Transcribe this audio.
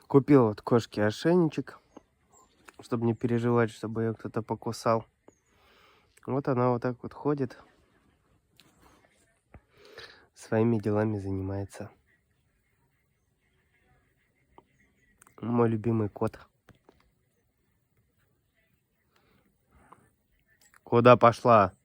Купил вот кошке ошейничек, чтобы не переживать, чтобы ее кто-то покусал. Вот она вот так вот ходит, своими делами занимается. Мой любимый кот. Куда пошла?